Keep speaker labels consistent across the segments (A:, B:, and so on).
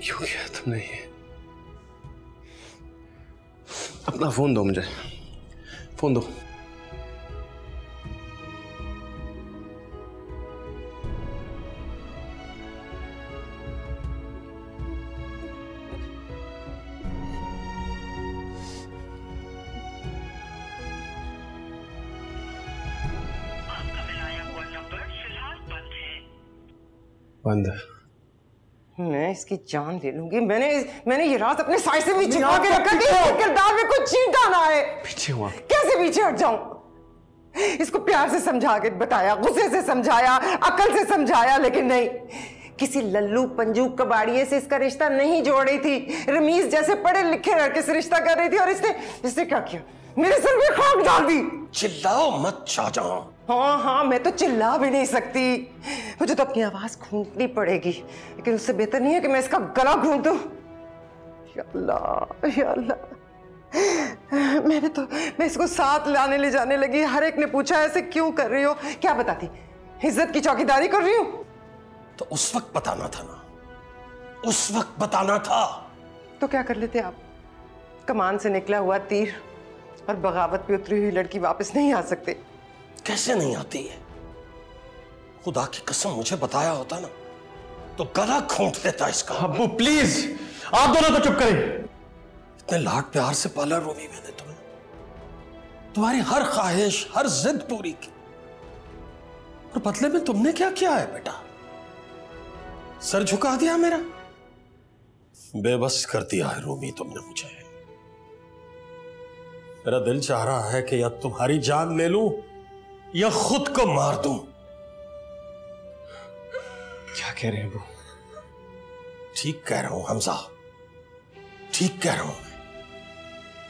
A: क्यों किया तुमने ये? अपना फोन दो मुझे, फोन दो। बंद।
B: मैं इसकी जान ले लूंगी। मैंने ये रात अपने साइड से भी छिपा के रखा कि इसके किरदार में कुछ चींटा ना आए।
A: पीछे हुआ।
B: कैसे पीछे हट जाऊं? इसको प्यार से समझा के बताया, गुस्से से समझाया, अकल से समझाया, लेकिन नहीं। किसी लल्लू पंजू कबाड़िए से इसका रिश्ता नहीं जोड़ रही थी। रमीज जैसे पढ़े लिखे लड़के से रिश्ता कर रही थी और इसने क्या किया? मेरे सर में खाक डाल दी।
C: चिल्लाओ मत शाहजहां।
B: हाँ, मैं तो चिल्ला भी नहीं सकती। मुझे तो अपनी आवाज घूंटनी पड़ेगी, लेकिन उससे बेहतर नहीं है कि मैं इसका गला घूंट दूं। या अल्लाह, या अल्लाह। मैं इसको साथ लाने ले जाने लगी। हर एक ने पूछा ऐसे क्यों कर रही हो? क्या बताती? इज्जत की चौकीदारी कर रही हूं?
C: तो उस वक्त बताना था ना, उस वक्त बताना था।
B: तो क्या कर लेते आप? कमान से निकला हुआ तीर और बगावत पे उतरी हुई लड़की वापस नहीं आ सकते।
C: कैसे नहीं आती है? खुदा की कसम मुझे बताया होता ना तो गला घोंट देता इसका।
A: अब्बू प्लीज, आप दोनों तो चुप करें।
C: इतने लाड प्यार से पाला रोमी मैंने तुम्हें, तुम्हारी हर ख्वाहिश, हर जिद पूरी की, और बदले में तुमने क्या किया है बेटा? सर झुका दिया मेरा, बेबस कर दिया है रोमी तुमने मुझे। मेरा दिल चाह रहा है कि या तुम्हारी जान ले लूं या खुद को मार दूं।
A: क्या कह रहे हैं वो?
C: ठीक कह रहा हूं हमजा, ठीक कह रहा हूं।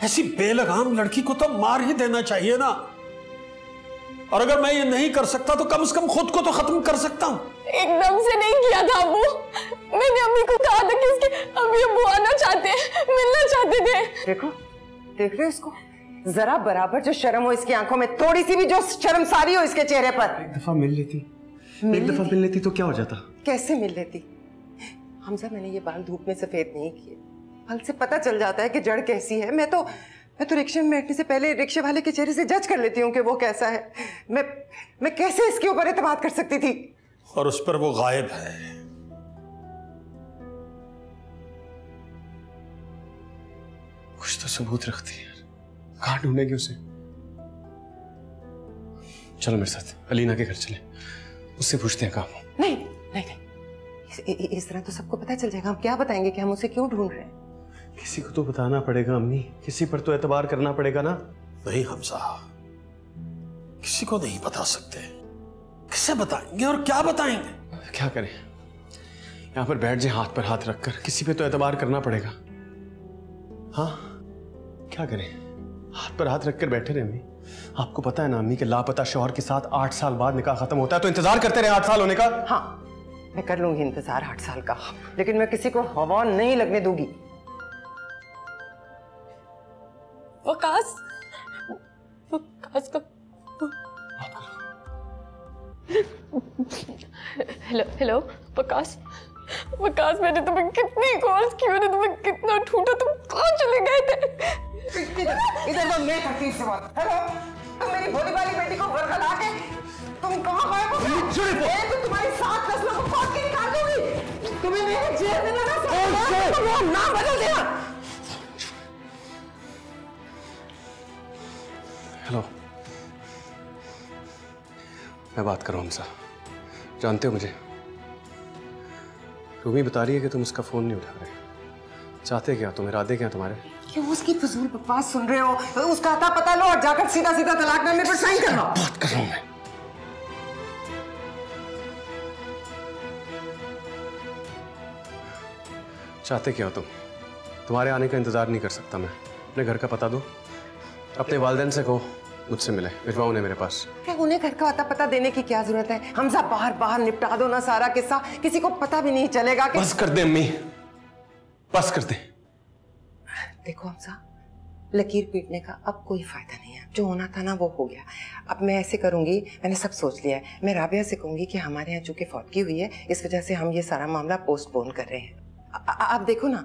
C: ऐसी बेलगाम लड़की को तो मार ही देना चाहिए ना। और अगर मैं ये नहीं कर सकता तो कम से कम खुद को तो खत्म कर सकता हूं।
D: एकदम से नहीं किया था अब्बू। मैंने अम्मी को कहा था कि इसके अम्मी अब्बू आना चाहते हैं, मिलना चाहते थे।
B: देखो, देख रहे हो इसको? जरा बराबर जो शर्म हो इसकी आंखों में, थोड़ी सी भी जो शर्मसारी हो इसके चेहरे पर।
A: एक दफा मिल लेती तो क्या हो जाता?
B: कैसे मिल लेती? हमजा, मैंने ये बाल धूप में सफेद नहीं किए। फल से पता चल जाता है कि जड़ कैसी है। मैं तो रिक्शे में बैठने से पहले रिक्शे वाले के चेहरे से जज कर लेती हूँ कि वो कैसा है। मैं कैसे इसके ऊपर एतमाद कर सकती थी?
C: और उस पर वो गायब है।
A: कुछ तो सबूत रखती है। कहाँ ढूंढेगी उसे? चलो मेरे साथ अलीना के घर चले, उससे पूछते हैं कहाँ।
B: नहीं नहीं नहीं, इस तरह तो सबको पता चल जाएगा। हम क्या बताएंगे कि हम उसे क्यों ढूंढ रहे हैं?
A: किसी को तो बताना पड़ेगा अम्मी, किसी पर तो एतबार करना पड़ेगा ना।
C: नहीं हमजा, किसी को नहीं बता सकते। किसे बताएंगे और क्या बताएंगे?
A: क्या करें? यहां पर बैठ जाए हाथ पर हाथ रखकर, किसी पे तो एतबार करना पड़ेगा। हाँ, क्या करें? हाथ पर हाथ रखकर बैठे रहे अम्मी। आपको पता है ना अम्मी के लापता शौहर के साथ 8 साल बाद निकाह खत्म होता है, तो इंतजार करते रहे 8 साल होने का।
B: हाँ, मैं कर लूंगी इंतजार 8 साल का, लेकिन मैं किसी को हवा नहीं लगने दूंगी।
D: वकास का हेलो वकास, मैंने तुम्हें कितनी कॉल्स की, मैंने तुम्हें कितना ढूंढा, तुम कहाँ चले गए थे?
B: इधर तो मैं करती से बात। हेलो, तुम मेरी भोली वाली बेटी को घर खला के तुम कहाँ गायब हो गए? मैं तो तुम्हारी 7 नस्लों को काट के निकाल दूंगी। तुम्हें मेरे जेल में लगा सकता हूँ, नाम बदल देना।
A: हेलो, मैं बात कर रहा हूँ हमसा। जानते हो मुझे? रूमी बता रही है कि तुम उसका फोन नहीं उठा रहे। चाहते क्या तुम? इरादे क्या तुम्हारे?
B: क्यों उसकी फजूल बकवास सुन रहे हो? उसका अता पता लो और जाकर सीधा सीधा तलाकनामे पर साइन कर लो।
A: बात कर रहा हूं मैं। चाहते क्या हो तुम? तुम्हारे आने का इंतजार नहीं कर सकता मैं। अपने घर का पता दो, अपने वालिदैन से कहो मुझसे मिले, भिजवाओ उन्हें मेरे पास।
B: उन्हें घर का अता पता देने की क्या जरूरत है? हमजा, बाहर निपटा दो ना सारा किस्सा, किसी को पता भी नहीं चलेगा कि...
A: बस कर दे अम्मी, बस कर दे।
B: देखो हमजा, लकीर पीटने का अब कोई फायदा नहीं है। जो होना था ना वो हो गया। अब मैं ऐसे करूंगी, मैंने सब सोच लिया है। मैं राबिया से कहूंगी कि हमारे यहाँ चूंकि फौतगी हुई है, इस वजह से हम ये सारा मामला पोस्टपोन कर रहे हैं। आप देखो ना,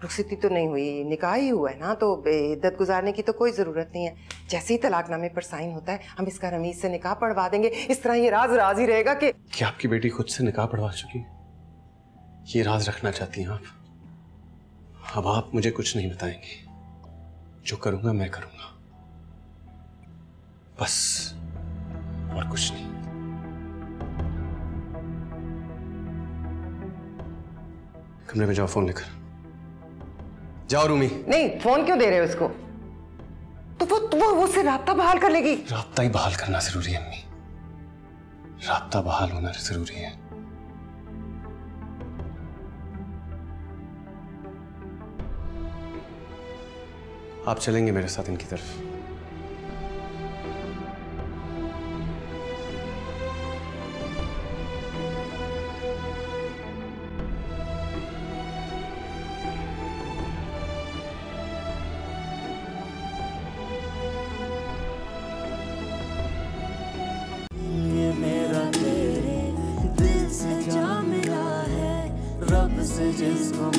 B: रुखसती तो नहीं हुई, निकाह ही हुआ है ना, तो इद्दत गुजारने की तो कोई जरूरत नहीं है। जैसे ही तलाकनामे पर साइन होता है हम इसका रमीज से निकाह पढ़वा देंगे। इस तरह ये राज राज ही रहेगा कि
A: आपकी बेटी खुद से निकाह पढ़वा चुकी है? ये राज रखना चाहती हैं आप? अब आप मुझे कुछ नहीं बताएंगे, जो करूंगा मैं करूंगा, बस, और कुछ नहीं। कमरे में जाओ, फोन लेकर जाओ। रूमी,
B: नहीं, फोन क्यों दे रहे हो उसको? तो वो उससे राब्ता बहाल कर लेगी।
A: राब्ता ही बहाल करना जरूरी है अम्मी, राब्ता बहाल होना जरूरी है। आप चलेंगे मेरे साथ इनकी तरफ?
E: ये मेरा तेरे दिल से जा मिला है, रब से जिसको